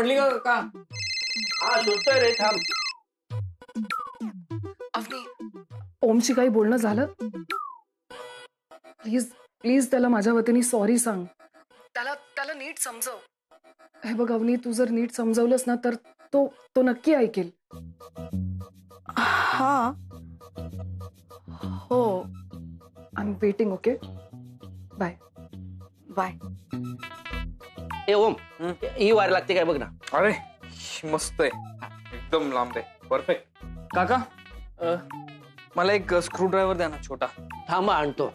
सापडली का? हा शोधतोय रे, थांब. अवनी, ओमशी काही बोलणं झालं? प्लीज प्लीज त्याला माझ्या वतीने सॉरी सांग. त्याला नीट समजव. हे बघ अवनी, तू जर नीट समजवलंस ना तर तो नक्की ऐकेल. हा हो. I am waiting. Okay, bye bye. ए ओम, ही वार लागते काय बघ ना. अरे मस्त आहे, एकदम लांब आहे, परफेक्ट. काका मला एक स्क्रू ड्रायव्हर द्या ना, छोटा. थांबा आणतो.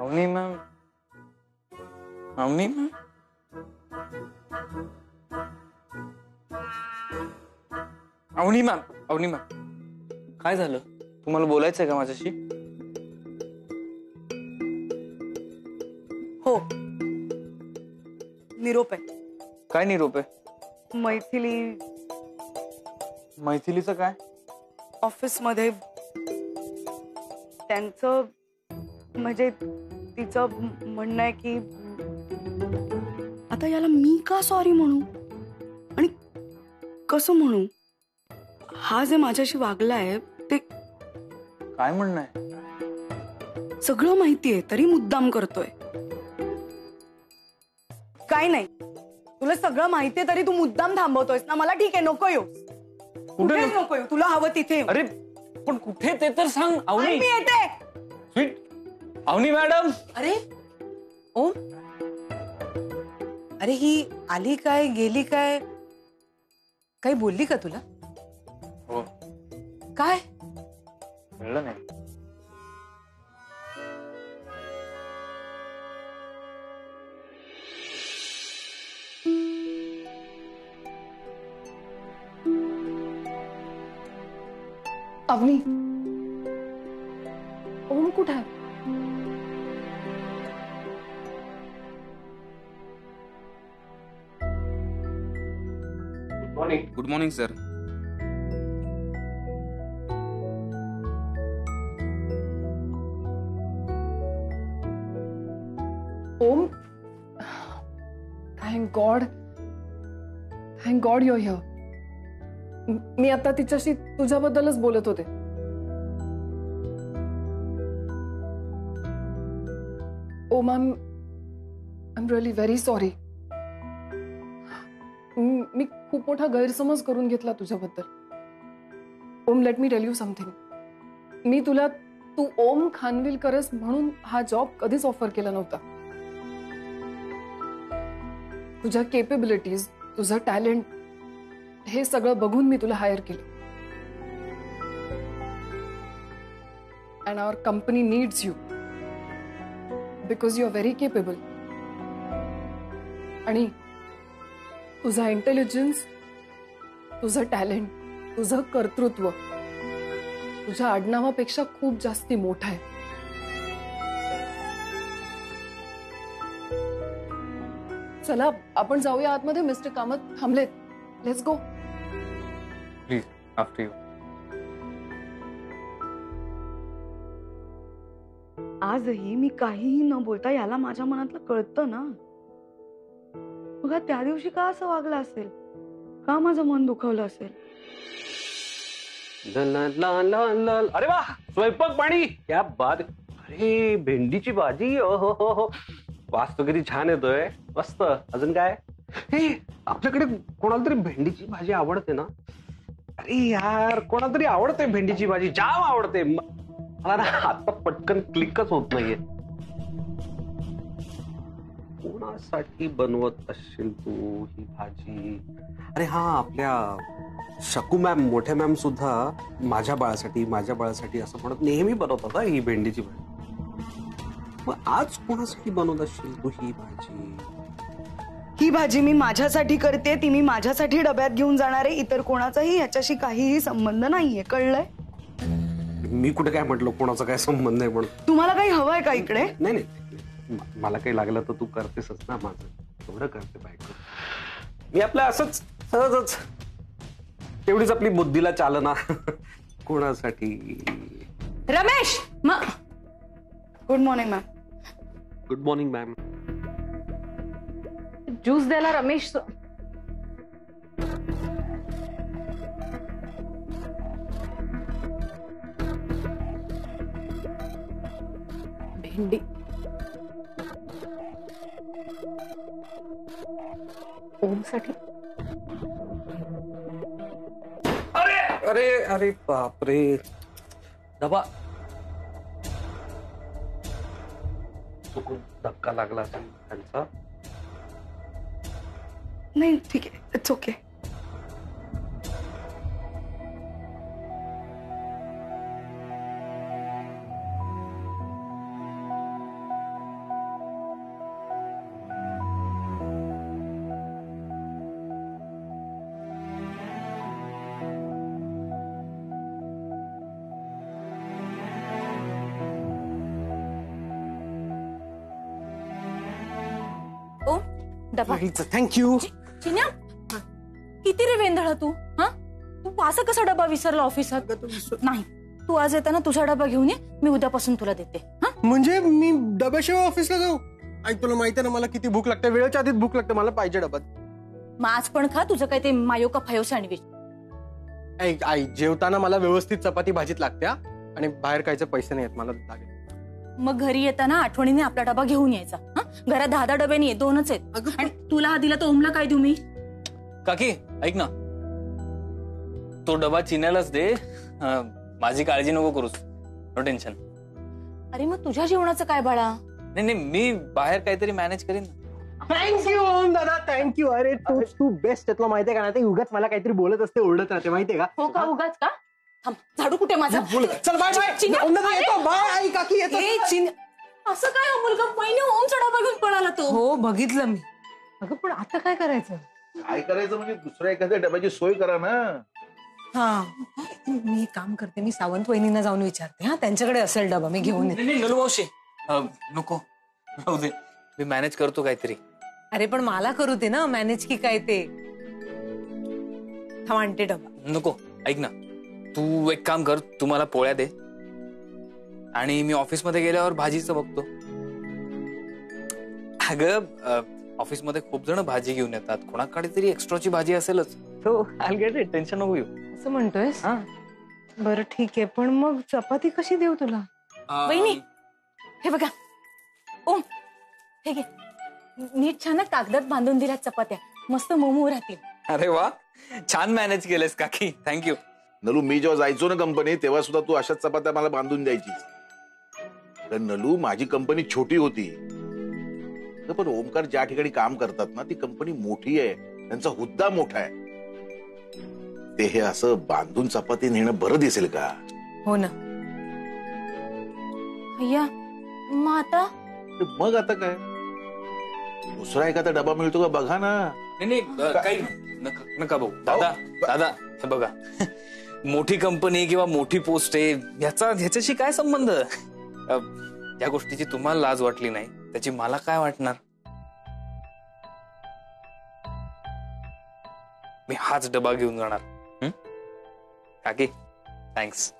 Avani ma'am, Avani ma'am, Avani ma'am, Avani ma'am, काय झालं? तुम्हाला बोलायचंय का माझ्याशी? हो, निरोप आहे. काय निरोप आहे? मैथिलीचं काय? ऑफिसमध्ये त्यांचं म्हणजे तिचं म्हणणं आहे की आता याला मी का सॉरी म्हणू आणि कसं म्हणू? हा जे माझ्याशी वागलाय ते काय म्हणणं आहे? सगळं माहितीये तरी मुद्दाम करतोय. काय नाही, तुला सगळं माहितीये तरी तू मुद्दाम थांबवतोयस ना. मला ठीक आहे, नको येऊ. कुठे नको येऊ, तुला हवं तिथे. अरे पण कुठे ते तर सांग. अवनी, मी येते. Sweet Avani madam. अरे ओम, अरे ही आली काय गेली काय, काही बोलली का तुला? हो. काय? कळलं नाही. अवनी, ओम कुठे आहे? Good morning sir. Om, thank God your here. मी आता तिच्याशी तुझ्याबद्दलच बोलत होते. Om, I am really very sorry. मी खूप मोठा गैरसमज करून घेतला तुझ्याबद्दल. Om, let me tell you something. मी तुला तू ओम खानविलकरच म्हणून हा जॉब कधीच ऑफर केला नव्हता. तुझ्या केपेबिलिटीज, तुझं टॅलेंट हे सगळं बघून मी तुला हायर केलं. And our company needs you because you are very capable. आणि तुझा इंटेलिजन्स, तुझं टॅलेंट, तुझं कर्तृत्व तुझ्या आडनावापेक्षा खूप जास्ती मोठं आहे. चला आपण जाऊया आतमध्ये. मिस्टर कामत थांबलेत. Let's go. Please, after you. आजही मी काहीही न बोलता याला माझ्या मनातलं कळतं ना. बघा त्या दिवशी का असं वागला असेल, का माझं मन दुखवलं असेल. अरे वा, स्वयंपाक पाणी क्या बात. अरे भेंडीची भाजी, हो. वास तो किती छान येतोय. मस्त. अजून काय? हे आपल्याकडे कोणाला तरी भेंडीची भाजी आवडते ना? अरे यार, कोणाला तरी आवडते भेंडीची भाजी, जाम आवडते. मला ना आता पटकन क्लिकच होत नाहीये. कोणासाठी बनवत असशील तू ही भाजी? अरे हा, आपल्या शकू मॅम, मोठ्या मॅम सुद्धा माझ्या बाळासाठी असं म्हणत नेहमी बनवतात ही भेंडीची भाजी. मग आज कोणासाठी बनवत असशील तू ही भाजी? ही भाजी मी माझ्यासाठी करते, ती मी माझ्यासाठी डब्यात घेऊन जाणार आहे. इतर कोणाचाही याच्याशी काहीही संबंध नाहीये, कळलंय? मी कुठे काय म्हटलं कोणाचा काय संबंध आहे म्हणून? तुम्हाला काही हवंय का इकडे? नाही, मला काही लागलं तर तू करतेसच ना. माझं एवढं करते बायको मी. आपलं असंच सहजच तेवढीच आपली बुद्धीला चालना. कोणासाठी? Ramesh good morning ma'am. Good morning ma'am. Juice द्यायला रमेश भेंडी ओमसाठी अरे अरे अरे बापरे, डबा चुकून धक्का लागला असेल त्यांचा. नाही ठीक आहे, इट्स ओके. ओ डबा. थँक्यू. चिन्या किती रे वेंधळ तू. हा तू असं कसा डबा विसरला ऑफिसात. नाही तू आज येताना तुझा डबा घेऊन ये, मी उद्यापासून तुला देते. हा म्हणजे मी डब्याशिवाय ऑफिसला जाऊ? आई तुला माहिती आहे ना मला किती भूक लागते, वेळेच्या आधीच भूक लागते, मला पाहिजे डबा. मग आज पण खा तुझं काय ते मायो का फायो सँडविच. आई जेवताना मला व्यवस्थित चपाती भाजीत लागते हा. आणि बाहेर खायचे पैसे नाही आहेत मला लागेल. मग घरी येताना आठवणीने आपला डबा घेऊन यायचा. हा घरात 10 डबे नाही, 2च आहेत. आणि तुला हा दिला तर ओमला काय देऊ मी. काकी ऐक ना, तो डबा चिन्यालाच दे. माझी काळजी नको करूस, नो टेन्शन. अरे मग तुझ्या जेवणाचं काय बाळा. नाही नाही, मी बाहेर काहीतरी मॅनेज करीन. थँक्यू ओम दादा, थँक्यू. अरे तू बेस्ट आहे, तुला माहितीये का ना, ते उगाच मला काहीतरी बोलत असते, ओरडत राहते, माहितीये का. हो का उगाच का. थांब, झाडू कुठे माझा. चल बाय बाय. चिन्या, ओम दादा येतो, बाय. आई काकी येतो. ए, चिन्या, असं काय हो मुलगा, पहिने ओमचा डबा घेऊन पळाला तो. हो बघितलं मी. अगं पण आता काय करायचं. काय करायचं म्हणजे दुसऱ्या एखाद्या डब्याची सोय करा ना. हा मी एक काम करते, मी सावंत वहिनींना जाऊन विचारते. हा त्यांच्याकडे असेल डबा, मी घेऊन येते. नाही नलू मावशी, नको राहू दे, मी मॅनेज करतो काहीतरी. अरे पण मला करू दे ना मॅनेज, की काय ते. थांब आणते डबा. नको, ऐक ना, तू एक काम कर, तू मला पोळ्या दे आणि मी ऑफिसमध्ये गेल्यावर भाजीचं बघतो. अगं ऑफिसमध्ये खूप जण भाजी घेऊन येतात, कोणाकडे तरी एक्स्ट्राची भाजी असेलच. हो आय गेट इट, टेन्शन नको घेऊ. असं म्हणतोयस. हा बरं ठीक आहे, पण मग चपाती कशी देऊ तुला. वहिनी हे बघा. ओम हे घे, नीट छान कागदात बांधून दिल्या चपात्या, मस्त मऊ राहतील. अरे वा, छान मॅनेज केलंस काकी, थँक्यू. नलू, मी जेव्हा जायचो ना कंपनी, तेव्हा सुद्धा तू अशाच चपात्या मला बांधून द्यायचीस. तर नलू, माझी कंपनी छोटी होती, पण ओमकार ज्या ठिकाणी काम करतात ना, ती कंपनी मोठी आहे, त्यांचा हुद्दा मोठा आहे. ते हे असं बांधून चपाती नेणं बरं दिसेल का. हो ना. अय्या मग आता. मग आता काय, दुसरा एखादा डबा मिळतो का बघा ना. नाही काही नका भाऊ. दादा दादा हे बघा, मोठी कंपनी किंवा मोठी पोस्ट आहे, ह्याच्याशी काय संबंध. ज्या गोष्टीची तुम्हाला लाज वाटली नाही त्याची मला काय वाटणार. मी हाच डबा घेऊन जाणार. काकी थँक्स.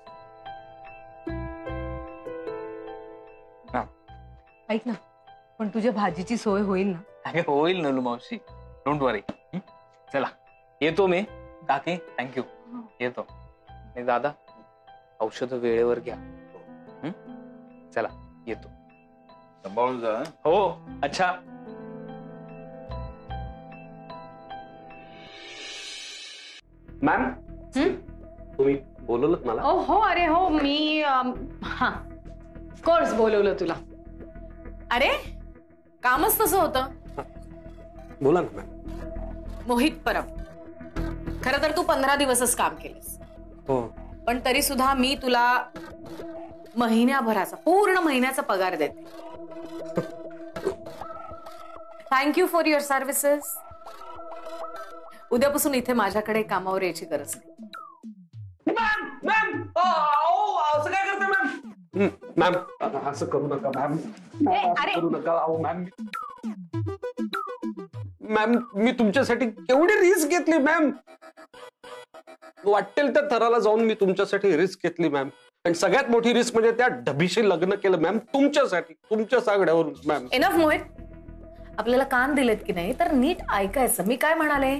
ऐक ना, पण तुझ्या भाजीची सोय होईल ना. अरे होईल नलू मावशी, डोंट वरी. चला येतो मी. काकी थँक्यू, येतो. दादा औषध वेळेवर घ्या. चला येतो. सांभाळून जा. हो अच्छा. मॅम तुम्ही बोलवलं मला. हो अरे हो मी हा कोर्स बोलवलं तुला. अरे कामच तसं होतं. बोला ना मॅम. मोहित परब, खरं तर तू 15 दिवसच काम केलंस, हो पण तरी सुद्धा मी तुला महिन्याभराचा, पूर्ण महिन्याचा पगार देते. Thank you for your services. उद्यापासून इथे माझ्याकडे कामावर यायची गरज नाही. मॅम असं काय करते मॅम. मॅम असं करू नका मॅम, करू नका. अहो मॅम, मॅम मी तुमच्यासाठी केवढी रिस्क घेतली मॅम. वाटेल त्या थराला जाऊन मी तुमच्यासाठी रिस्क घेतली मॅम. आणि सगळ्यात मोठी रिस्क म्हणजे त्या ढबीशी लग्न केलं मॅम, तुमच्यासाठी, तुमच्या सांगण्यावरून मॅम. एनफ मोहित, आपल्याला कान दिलेत की नाही तर नीट ऐकायचं. मी काय म्हणाले,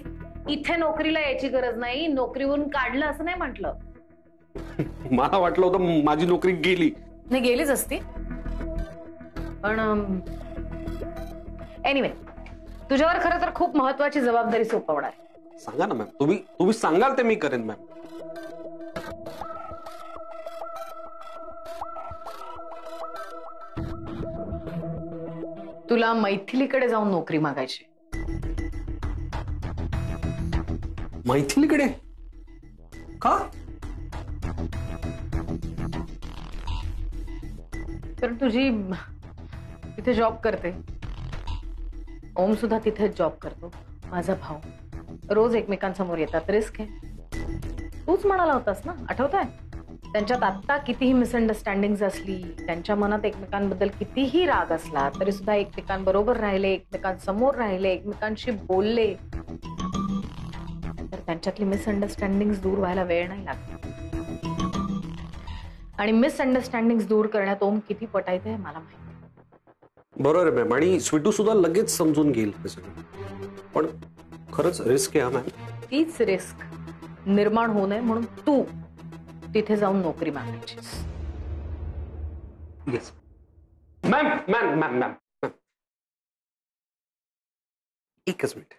इथे नोकरीला यायची गरज नाही, नोकरीवरून काढलं असं नाही म्हटलं. मला वाटलं होतं माझी नोकरी गेली. नाही, गेलीच असती, पण एनिवे तुझ्यावर खरं तर खूप महत्वाची जबाबदारी सोपवणार आहे. सांगा ना मॅम, तुम्ही सांगाल ते मी करेन मॅम. तुला मैथिलीकडे जाऊन नोकरी मागायची. मैथिलीकडे का? तर तुझी तिथे जॉब करते, ओम सुद्धा तिथेच जॉब करतो, माझा भाऊ, रोज एकमेकांसमोर येतात. रिस्क आहे. तूच म्हणाला होतास ना, आठवतंय? त्यांच्यात आत्ता कितीही मिसअंडरस्टँडिंग असली, त्यांच्या मनात एकमेकांबद्दल कितीही राग असला तरी सुद्धा एकमेकांबरोबर राहिले, एकमेकांसमोर राहिले, एकमेकांशी बोलले, तर त्यांच्यातली मिसअंडरस्टँडिंग दूर व्हायला वेळ नाही लागत. आणि मिसअंडरस्टँडिंग दूर करण्यात ओम किती पटायचं आहे मला माहिती. बरोबर आहे मॅम, आणि स्वीटू सुद्धा लगेच समजून घेईल हे सगळं. पण खरंच रिस्क आहे मॅम. तीच रिस्क निर्माण होऊ नये म्हणून तू तिथे जाऊन नोकरी मागायची. Yes ma'am. Ma'am ma'am ma'am एकच मिनिट.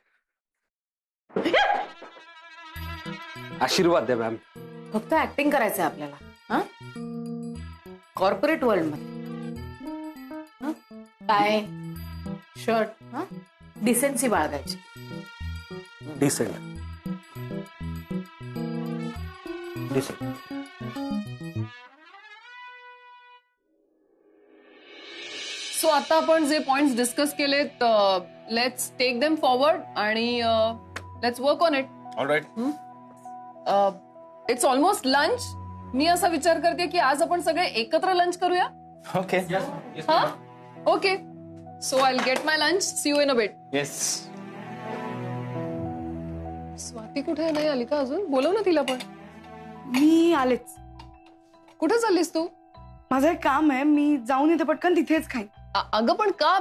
आशीर्वाद द्या मॅम. फक्त ऍक्टिंग करायचंय आपल्याला, हा? कॉर्पोरेट वर्ल्ड मध्ये टाय शर्ट, डिसेन्सी बाळगायची. Decent decent. सो आता आपण जे पॉइंट्स डिस्कस केलेत, लेट्स टेक देम फॉरवर्ड आणि let's work on it. Alright. It's almost lunch. मी असा विचार करते की आज आपण सगळे एकत्र लंच करूया. ओके. हा, okay. So I will get my lunch. See you in a bit. Yes. Swati कुठे नाही आली का अजून? बोलव ना तिला पण. मी आलेच. कुठे चाललीस तू? माझं एक काम आहे, मी जाऊन येते पटकन, तिथेच खाईन. अगं पण का?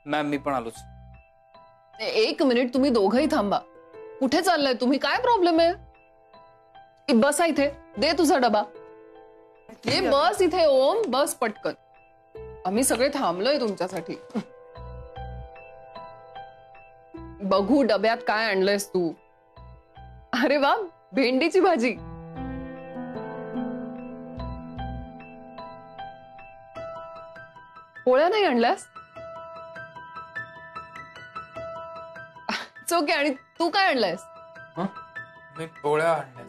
मॅम मी पण आलोच. एक मिनिट, तुम्ही दोघंही थांबा. कुठे चाललाय तुम्ही? काय प्रॉब्लेम आहे? बसा इथे, दे तुझा डबा. ये बस इथे. ओम बस पटकन, आम्ही सगळे थांबलोय तुमच्यासाठी. बघू डब्यात काय आणलंयस तू. अरे वा, भेंडीची भाजी. पोळ्या नाही आणल्यास? ओके. आणि तू काय आणलंयस? मी पोळ्या आणल्या.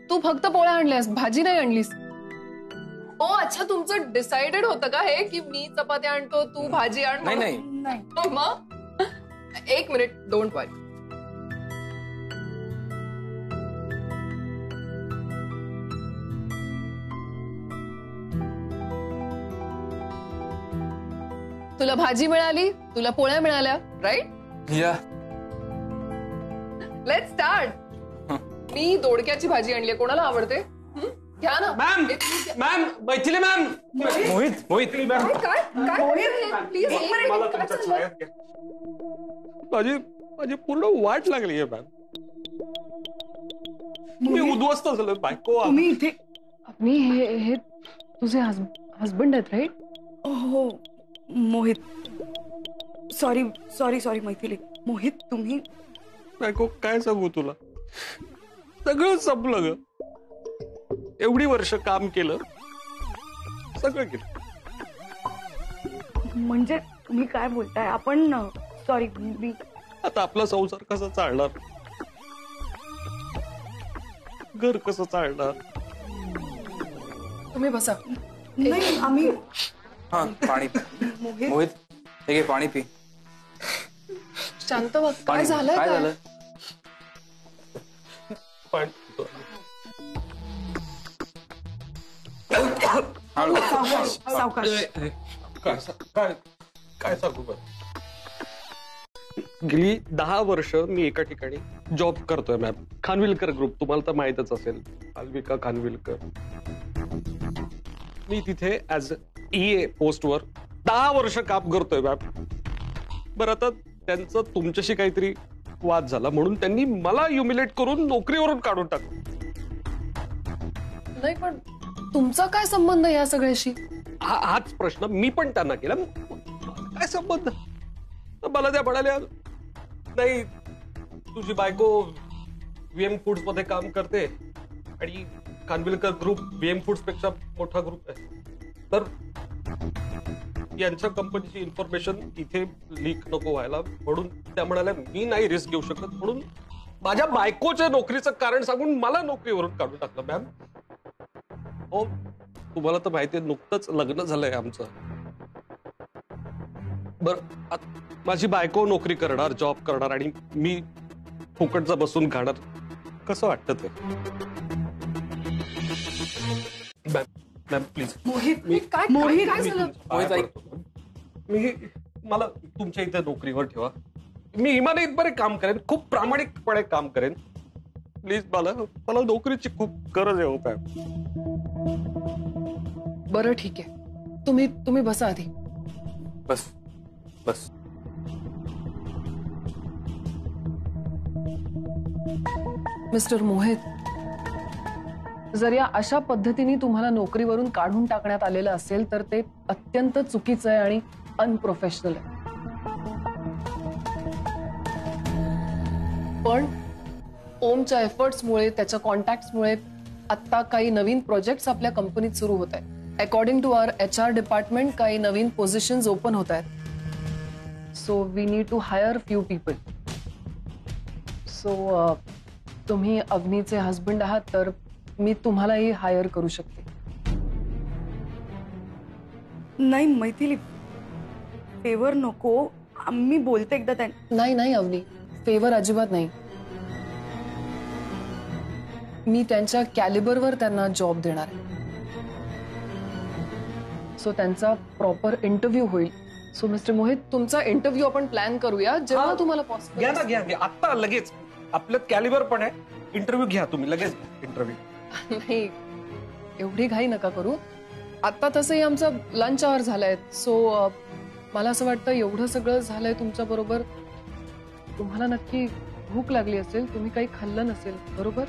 तू फक्त पोळ्या आणल्यास, भाजी नाही आणलीस? ओ अच्छा, तुमचं डिसाइडेड होतं का हे की मी चपात्या आणतो तू भाजी आण? नाही. मग एक मिनिट, डोंट वरी. तुला भाजी मिळाली, तुला पोळ्या मिळाल्या, राईट? या. Let's start. मी दोडक्याची भाजी आणली. कोणाला आवडते? घ्या ना ma'am. Ma'am Maithili ma'am. Mohit काय काय काय प्लीज माझी पूर्ण वाट लागली आहे मॅम. मी उद्ध्वस्त झालो. बायको तुम्ही इथे. मी हे तुझे हजबंड आहेत, राईट? हो Mohit. Sorry sorry sorry Maithili. Mohit तुम्ही. बायको काय सांगू तुला, सगळं संपलं ग. एवढी वर्ष काम केलं, सगळं केलं. म्हणजे तुम्ही काय बोलताय? आपण सॉरी, मी आता आपला संसार कसा चालणार, घर कसं चालणार? तुम्ही बसा. नाही आम्ही. हा पाणी. मोहित हे घे पाणी पी. शांत व्हा. काय झालंय? काय झालं? सावकाश. काय सांगू बरं. गेली 10 वर्ष मी एका ठिकाणी जॉब करतोय मॅम. खानविलकर ग्रुप, तुम्हाला तर माहितच असेल. मालविका खानविलकर. मी तिथे ऍज EA पोस्टवर 10 वर्ष काम करतोय मॅम. बरं आता त्यांचं तुमच्याशी काहीतरी वाद झाला म्हणून त्यांनी मला ह्युमिलेट करून नोकरीवरून काढून टाकलं. नाही पण तुमचा काय संबंध या सगळ्याशी? हाच प्रश्न मी पण त्यांना केला. काय संबंध? तर मला त्या म्हणाल्या नाही तुझी बायको VM फूड्स मध्ये काम करते आणि खानविलकर ग्रुप VM फूड्स पेक्षा मोठा ग्रुप आहे, तर यांच्या कंपनीची इन्फॉर्मेशन इथे लीक नको व्हायला म्हणून त्या म्हणाल्या मी नाही रिस्क घेऊ शकत म्हणून माझ्या बायकोच्या नोकरीचं कारण सांगून मला नोकरीवरून काढून टाकलं. मॅम हो तुम्हाला तर माहितीये नुकतंच लग्न झालंय आमचं. बर माझी बायको नोकरी करणार, जॉब करणार आणि मी फुकटचा बसून खाणार. कसं वाटतं ते? मॅम प्लीज मी मला तुमच्या इथे नोकरीवर ठेवा. मी इमानतपणे काम करेन, खूप प्रामाणिकपणे काम करेन. प्लीज मला नोकरीची खूप गरज आहे. होत आहे. बरं ठीक आहे, तुम्ही बसा आधी. बस बस. मिस्टर मोहित, जर या अशा पद्धतीने तुम्हाला नोकरीवरून काढून टाकण्यात आलेलं असेल तर ते अत्यंत चुकीचं आहे आणि अनप्रोफेशनल आहे. पण ओमच्या एफर्ट्समुळे, त्याच्या कॉन्टॅक्ट्समुळे आता काही नवीन प्रोजेक्ट्स आपल्या कंपनीत सुरू होत आहेत. According to our HR department काही नवीन पोझिशन्स ओपन होत आहेत. So we need to hire few people. So तुम्ही अग्नीचे हस्बंड आहात तर मी तुम्हालाही हायर करू शकते. नाही मैथिली, फेवर नको. मी बोलते एकदा नाही अवनी, फेवर अजिबात नाही. मी त्यांच्या कॅलिबरवर त्यांना जॉब देणार आहे. सो त्यांचा प्रॉपर इंटरव्ह्यू होईल. सो मिस्टर मोहित, तुमचा इंटरव्ह्यू आपण प्लॅन करूया जेव्हा तुम्हाला पॉसिबल. घ्या आता लगेच. आपलं कॅलिबर पण आहे. इंटरव्ह्यू घ्या तुम्ही लगेच. इंटरव्ह्यू नाही, एवढी घाई नका करू. आता तसंही आमचा लंच आवर झालाय. सो मला असं वाटतं एवढं सगळं झालंय तुमच्या बरोबर, तुम्हाला नक्की भूक लागली असेल, तुम्ही काही खाल्लं नसेल, बरोबर?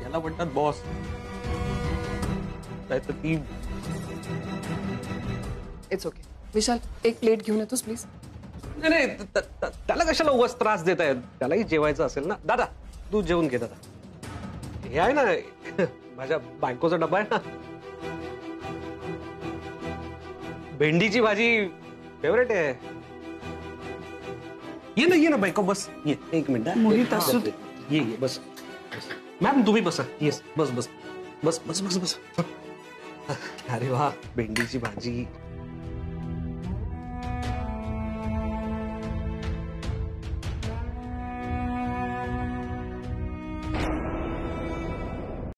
याला म्हणतात बॉस, नाही तर ती. It's okay. विशाल, एक प्लेट घेऊन येतोस प्लीज. नाही त्याला कशाला उगाच त्रास देत आहेत? त्यालाही जेवायचं असेल ना. दादा तू जेवून घे. दादा हे आहे ना माझ्या बायकोचा डबा आहे ना, भेंडीची भाजी फेवरेट आहे. ये ना बायको, बस ये. एक मिनिट मोहित असू दे. ये बस. मॅम तुम्ही बसा. येस बस बस बस बस बस बस. अरे वा, भेंडीची भाजी.